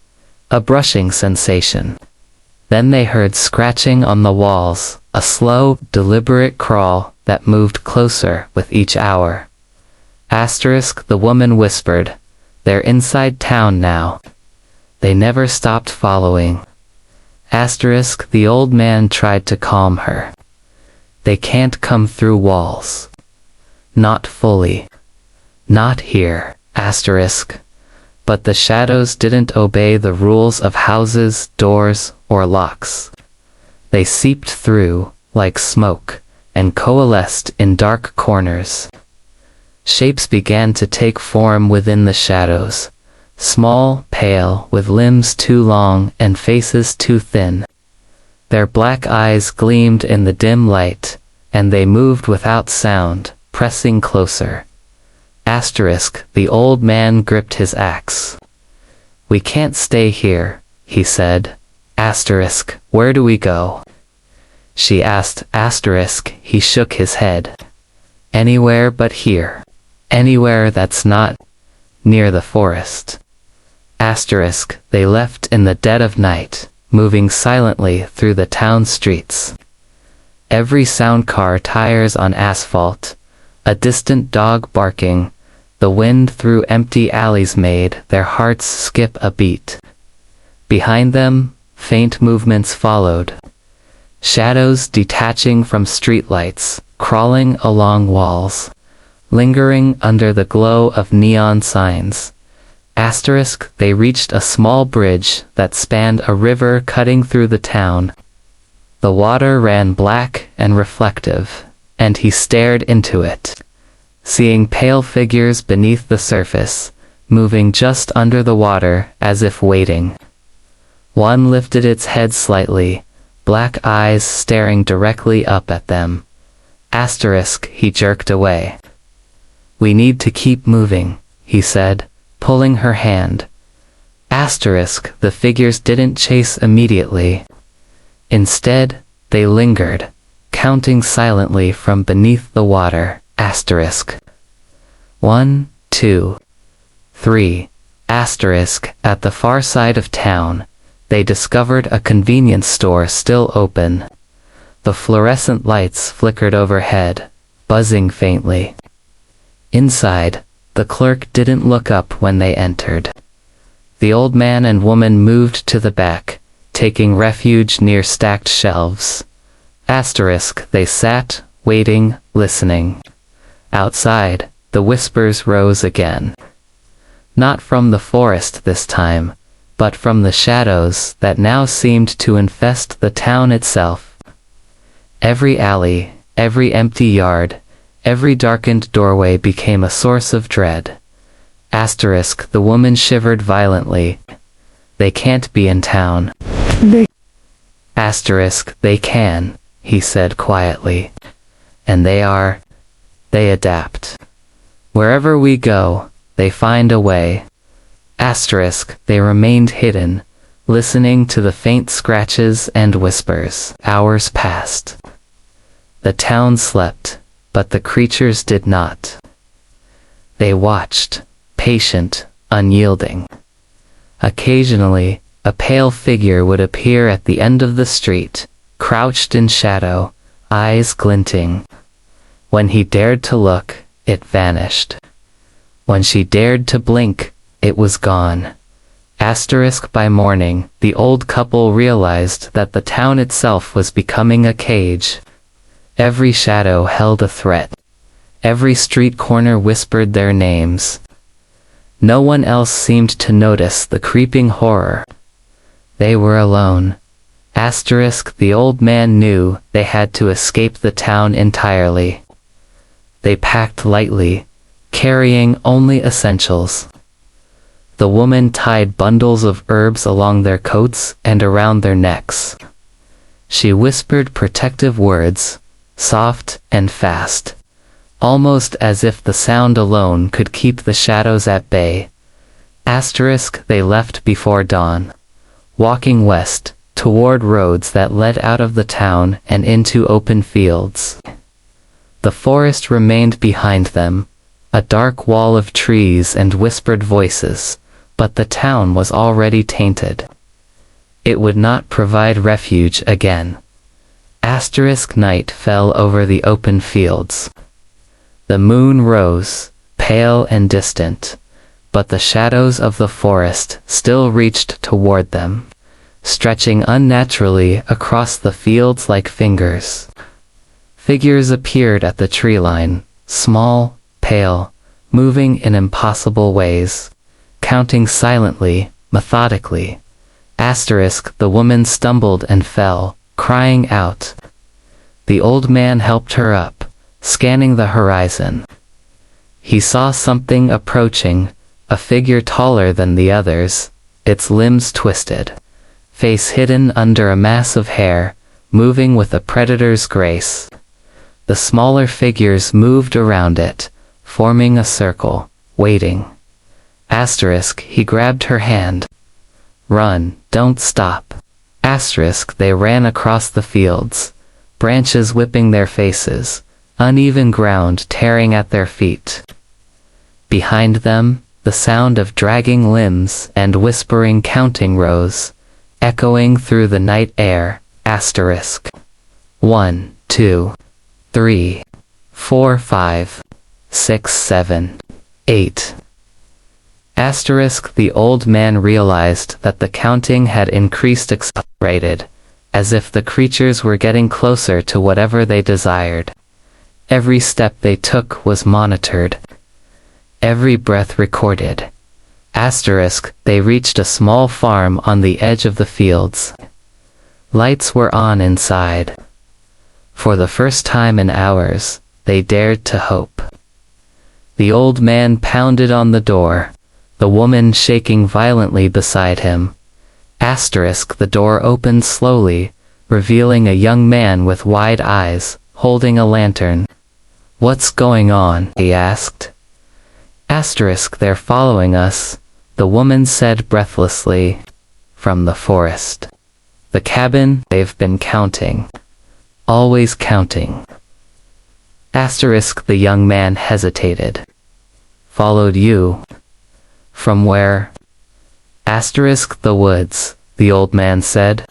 a brushing sensation. Then they heard scratching on the walls, a slow, deliberate crawl that moved closer with each hour. Asterisk, the woman whispered, "They're inside town now." They never stopped following. Asterisk, the old man tried to calm her. "They can't come through walls. Not fully. Not here." Asterisk. But the shadows didn't obey the rules of houses, doors, or locks. They seeped through, like smoke, and coalesced in dark corners. Shapes began to take form within the shadows, small, pale, with limbs too long and faces too thin. Their black eyes gleamed in the dim light, and they moved without sound, pressing closer. Asterisk, the old man gripped his axe. "We can't stay here. he said. Asterisk, where do we go? She asked. Asterisk, he shook his head. Anywhere but here. Anywhere that's not near the forest. Asterisk, they left in the dead of night, moving silently through the town streets. Every sound, car tires on asphalt, a distant dog barking, the wind through empty alleys made their hearts skip a beat. Behind them, faint movements followed. Shadows detaching from streetlights, crawling along walls, lingering under the glow of neon signs. Asterisk, they reached a small bridge that spanned a river cutting through the town. The water ran black and reflective, and he stared into it, seeing pale figures beneath the surface, moving just under the water as if waiting. One lifted its head slightly, black eyes staring directly up at them. Asterisk, he jerked away. We need to keep moving, he said, pulling her hand. Asterisk, the figures didn't chase immediately. Instead, they lingered, counting silently from beneath the water. Asterisk. 1, 2, 3. Asterisk, at the far side of town, they discovered a convenience store still open. The fluorescent lights flickered overhead, buzzing faintly. Inside, the clerk didn't look up when they entered. The old man and woman moved to the back, taking refuge near stacked shelves. Asterisk, they sat, waiting, listening. Outside, the whispers rose again. Not from the forest this time, but from the shadows that now seemed to infest the town itself. Every alley, every empty yard, every darkened doorway became a source of dread. Asterisk, the woman shivered violently. They can't be in town. Asterisk, they can, he said quietly. And they are. They adapt. Wherever we go, they find a way. Asterisk, they remained hidden, listening to the faint scratches and whispers. Hours passed. The town slept, but the creatures did not. They watched, patient, unyielding. Occasionally, a pale figure would appear at the end of the street, crouched in shadow, eyes glinting. When he dared to look, it vanished. When she dared to blink, it was gone. Asterisk, by morning, the old couple realized that the town itself was becoming a cage. Every shadow held a threat. Every street corner whispered their names. No one else seemed to notice the creeping horror. They were alone. Asterisk, the old man knew they had to escape the town entirely. They packed lightly, carrying only essentials. The woman tied bundles of herbs along their coats and around their necks. She whispered protective words, soft and fast, almost as if the sound alone could keep the shadows at bay. Asterisk, they left before dawn, walking west, toward roads that led out of the town and into open fields. The forest remained behind them, a dark wall of trees and whispered voices, but the town was already tainted. It would not provide refuge again. Asterisk, night fell over the open fields. The moon rose, pale and distant, but the shadows of the forest still reached toward them, stretching unnaturally across the fields like fingers. Figures appeared at the tree line, small, pale, moving in impossible ways, counting silently, methodically. Asterisk, the woman stumbled and fell, crying out. The old man helped her up, scanning the horizon. He saw something approaching, a figure taller than the others, its limbs twisted, face hidden under a mass of hair, moving with a predator's grace. The smaller figures moved around it, forming a circle, waiting. Asterisk, he grabbed her hand. Run, don't stop. Asterisk, they ran across the fields, branches whipping their faces, uneven ground tearing at their feet. Behind them, the sound of dragging limbs and whispering counting rose, echoing through the night air. Asterisk. 1, 2, 3, 4, 5, 6, 7, 8. Asterisk. The old man realized that the counting had increased, accelerated, as if the creatures were getting closer to whatever they desired. Every step they took was monitored. Every breath recorded. Asterisk. They reached a small farm on the edge of the fields. Lights were on inside. For the first time in hours, they dared to hope. The old man pounded on the door, the woman shaking violently beside him. Asterisk. The door opened slowly, revealing a young man with wide eyes, holding a lantern. "What's going on?" he asked. Asterisk. "They're following us," the woman said breathlessly. "From the forest. The cabin, they've been counting. Always counting." Asterisk. The young man hesitated. "Followed you? From where?" Asterisk. "The woods," the old man said.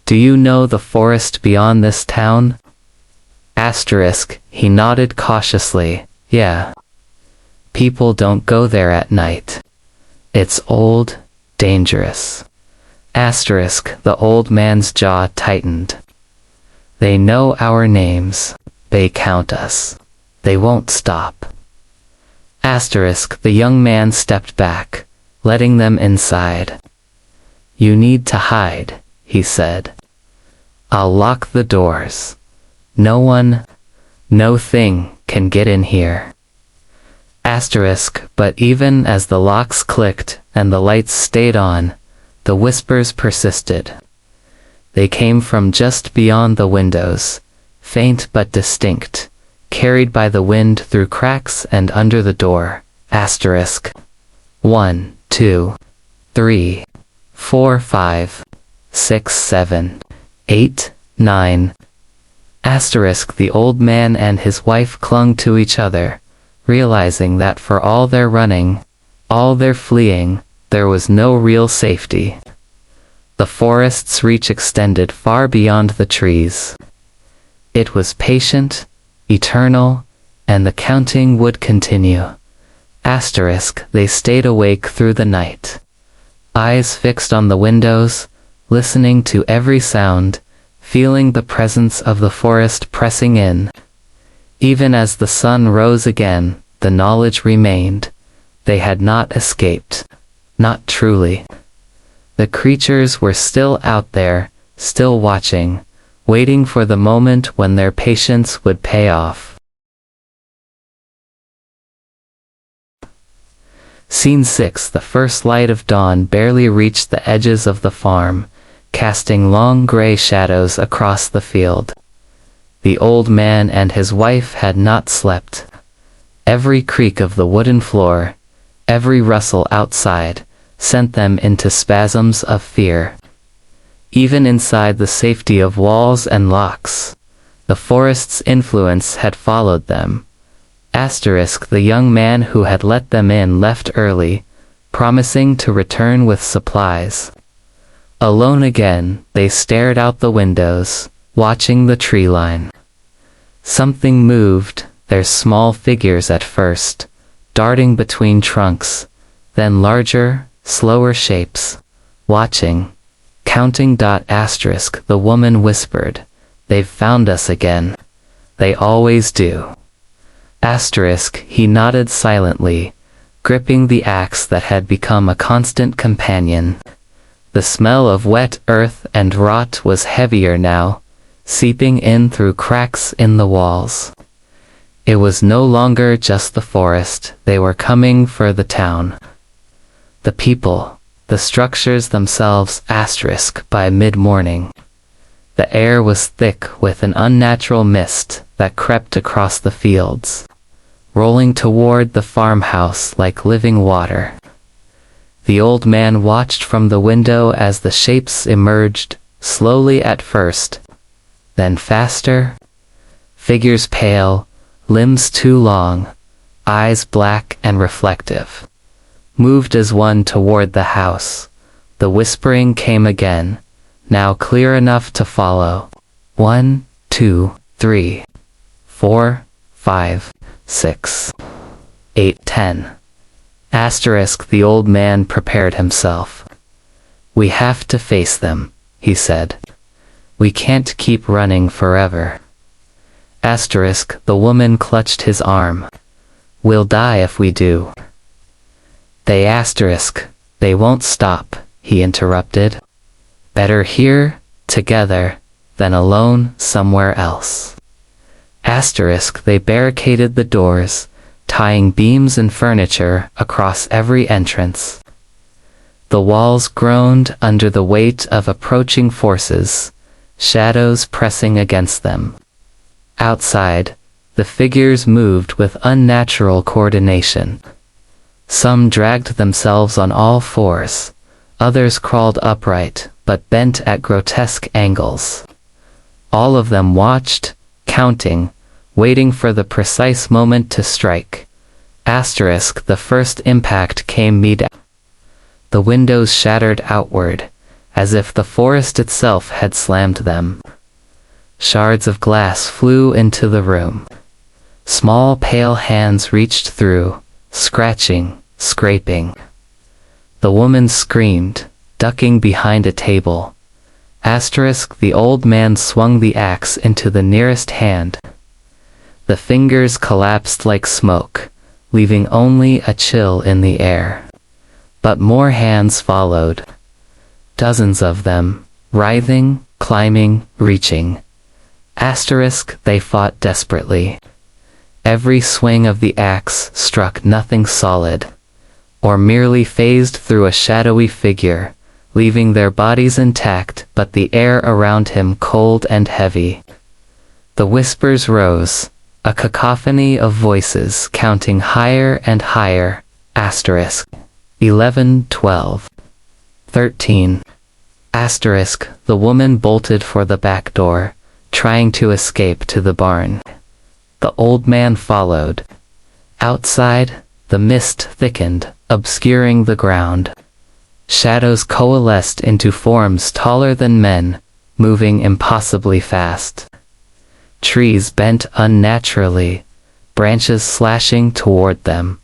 "Do you know the forest beyond this town?" Asterisk. He nodded cautiously. "Yeah. People don't go there at night. It's old, dangerous." Asterisk. The old man's jaw tightened. "They know our names. They count us. They won't stop." Asterisk. The young man stepped back, letting them inside. "You need to hide," he said. "I'll lock the doors. No one, no thing can get in here." Asterisk. But even as the locks clicked and the lights stayed on, the whispers persisted. They came from just beyond the windows, faint but distinct, carried by the wind through cracks and under the door. Asterisk. 1, 2, 3, 4, 5, 6, 7, 8, 9. Asterisk. The old man and his wife clung to each other, realizing that for all their running, all their fleeing, there was no real safety. The forest's reach extended far beyond the trees. It was patient, eternal, and the counting would continue. Asterisk. They stayed awake through the night, eyes fixed on the windows, listening to every sound, feeling the presence of the forest pressing in. Even as the sun rose again, the knowledge remained. They had not escaped. Not truly. The creatures were still out there, still watching, waiting for the moment when their patience would pay off. Scene 6. The first light of dawn barely reached the edges of the farm, casting long gray shadows across the field. The old man and his wife had not slept. Every creak of the wooden floor, every rustle outside, sent them into spasms of fear. Even inside the safety of walls and locks, the forest's influence had followed them. Asterisk. The young man who had let them in left early, promising to return with supplies. Alone again, they stared out the windows, watching the tree line. Something moved, their small figures at first, darting between trunks, then larger, slower shapes, watching, counting. Asterisk. The woman whispered, "They've found us again. They always do." Asterisk. He nodded silently, gripping the axe that had become a constant companion. The smell of wet earth and rot was heavier now, seeping in through cracks in the walls. It was no longer just the forest, they were coming for the town. The people, the structures themselves. Asterisk. By mid-morning, the air was thick with an unnatural mist that crept across the fields, rolling toward the farmhouse like living water. The old man watched from the window as the shapes emerged, slowly at first, then faster. Figures pale, limbs too long, eyes black and reflective. Moved as one toward the house. The whispering came again, now clear enough to follow. 1, 2, 3, 4, 5, 6, 8, 10. Asterisk. The old man prepared himself. We have to face them, he said. We can't keep running forever. Asterisk. The woman clutched his arm. We'll die if we do. They asterisk. They won't stop, he interrupted. Better here, together, than alone somewhere else. Asterisk. They barricaded the doors, tying beams and furniture across every entrance. The walls groaned under the weight of approaching forces, shadows pressing against them. Outside, the figures moved with unnatural coordination. Some dragged themselves on all fours, others crawled upright, but bent at grotesque angles. All of them watched, counting, waiting for the precise moment to strike. Asterisk. The first impact came mid. The windows shattered outward, as if the forest itself had slammed them. Shards of glass flew into the room. Small pale hands reached through, scratching, scraping. The woman screamed, ducking behind a table. Asterisk. The old man swung the axe into the nearest hand. The fingers collapsed like smoke, leaving only a chill in the air. But more hands followed. Dozens of them, writhing, climbing, reaching. Asterisk. They fought desperately. Every swing of the axe struck nothing solid, or merely phased through a shadowy figure, leaving their bodies intact but the air around him cold and heavy. The whispers rose, a cacophony of voices counting higher and higher. Asterisk. 11, 12, 13. Asterisk. The woman bolted for the back door, trying to escape to the barn. The old man followed. Outside, the mist thickened, obscuring the ground. Shadows coalesced into forms taller than men, moving impossibly fast. Trees bent unnaturally, branches slashing toward them.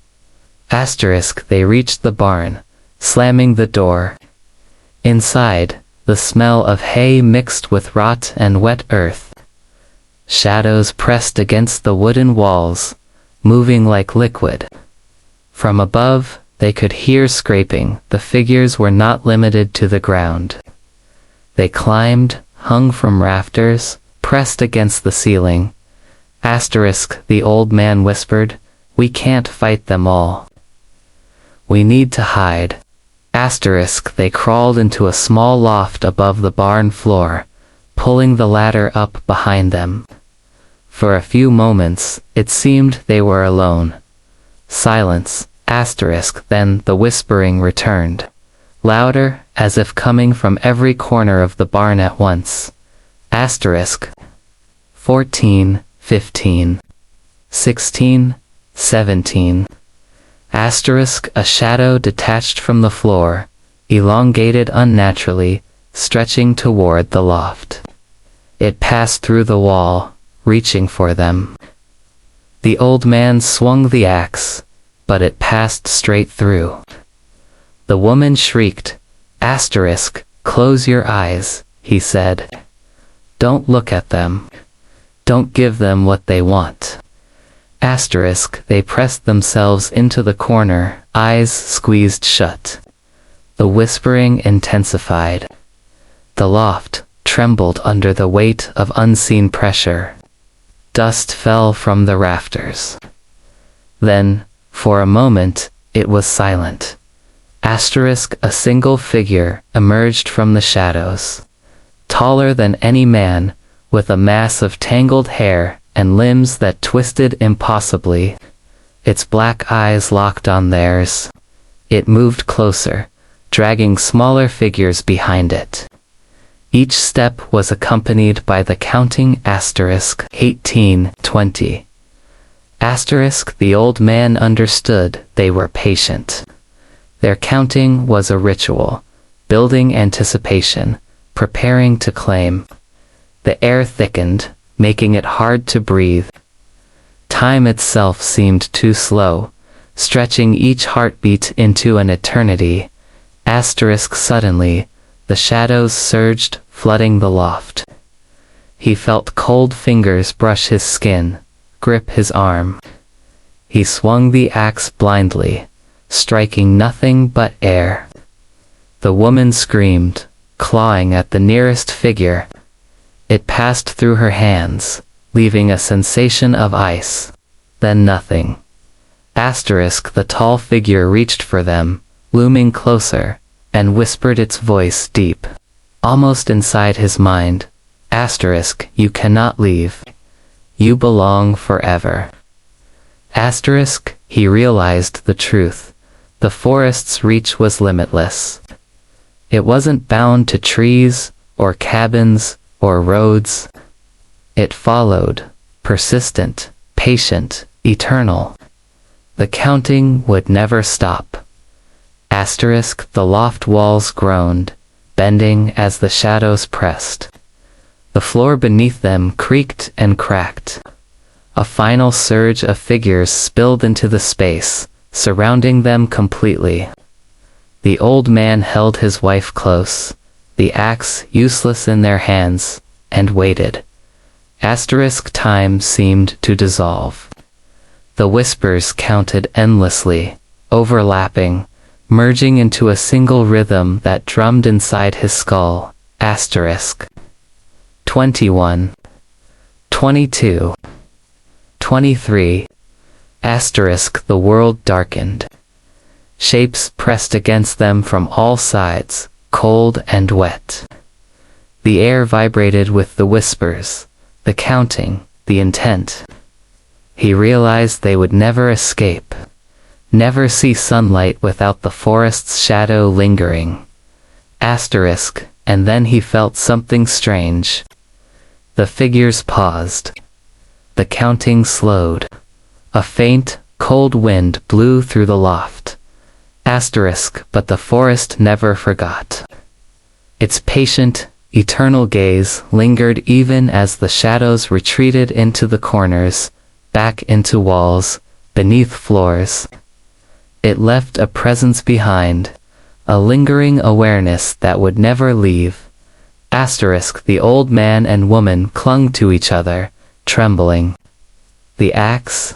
Asterisk. They reached the barn, slamming the door. Inside, the smell of hay mixed with rot and wet earth. Shadows pressed against the wooden walls, moving like liquid. From above, they could hear scraping. The figures were not limited to the ground. They climbed, hung from rafters, pressed against the ceiling. Asterisk. The old man whispered, we can't fight them all. We need to hide. Asterisk. They crawled into a small loft above the barn floor, pulling the ladder up behind them. For a few moments, it seemed they were alone. Silence. Asterisk. Then the whispering returned, louder, as if coming from every corner of the barn at once. Asterisk. 14, 15, 16, 17. Asterisk. A shadow detached from the floor, elongated unnaturally, stretching toward the loft. It passed through the wall, reaching for them. The old man swung the axe, but it passed straight through. The woman shrieked. Asterisk. Close your eyes, he said. Don't look at them. Don't give them what they want. Asterisk. They pressed themselves into the corner, eyes squeezed shut. The whispering intensified. The loft trembled under the weight of unseen pressure. Dust fell from the rafters. Then, for a moment, it was silent. Asterisk. A single figure emerged from the shadows. Taller than any man, with a mass of tangled hair and limbs that twisted impossibly. Its black eyes locked on theirs. It moved closer, dragging smaller figures behind it. Each step was accompanied by the counting asterisk 18, 20. Asterisk the old man understood they were patient. Their counting was a ritual, building anticipation, preparing to claim. The air thickened, making it hard to breathe. Time itself seemed too slow, stretching each heartbeat into an eternity. Asterisk suddenly, the shadows surged, flooding the loft. He felt cold fingers brush his skin, grip his arm. He swung the axe blindly, striking nothing but air. The woman screamed, clawing at the nearest figure. It passed through her hands, leaving a sensation of ice. Then nothing. Asterisk the tall figure reached for them, looming closer, and whispered its voice deep, almost inside his mind. Asterisk, you cannot leave. You belong forever. Asterisk, he realized the truth. The forest's reach was limitless. It wasn't bound to trees, or cabins, or roads. It followed, persistent, patient, eternal. The counting would never stop. Asterisk the loft walls groaned, bending as the shadows pressed. The floor beneath them creaked and cracked. A final surge of figures spilled into the space, surrounding them completely. The old man held his wife close, the axe useless in their hands, and waited. Asterisk time seemed to dissolve. The whispers counted endlessly, overlapping, merging into a single rhythm that drummed inside his skull. Asterisk 21, 22, 23. Asterisk the world darkened. Shapes pressed against them from all sides, cold and wet. The air vibrated with the whispers, the counting, the intent. He realized they would never escape, never see sunlight without the forest's shadow lingering. Asterisk, and then he felt something strange. The figures paused. The counting slowed. A faint, cold wind blew through the loft. Asterisk, but the forest never forgot. Its patient, eternal gaze lingered even as the shadows retreated into the corners, back into walls, beneath floors. It left a presence behind, a lingering awareness that would never leave. Asterisk the old man and woman clung to each other, trembling. The axe,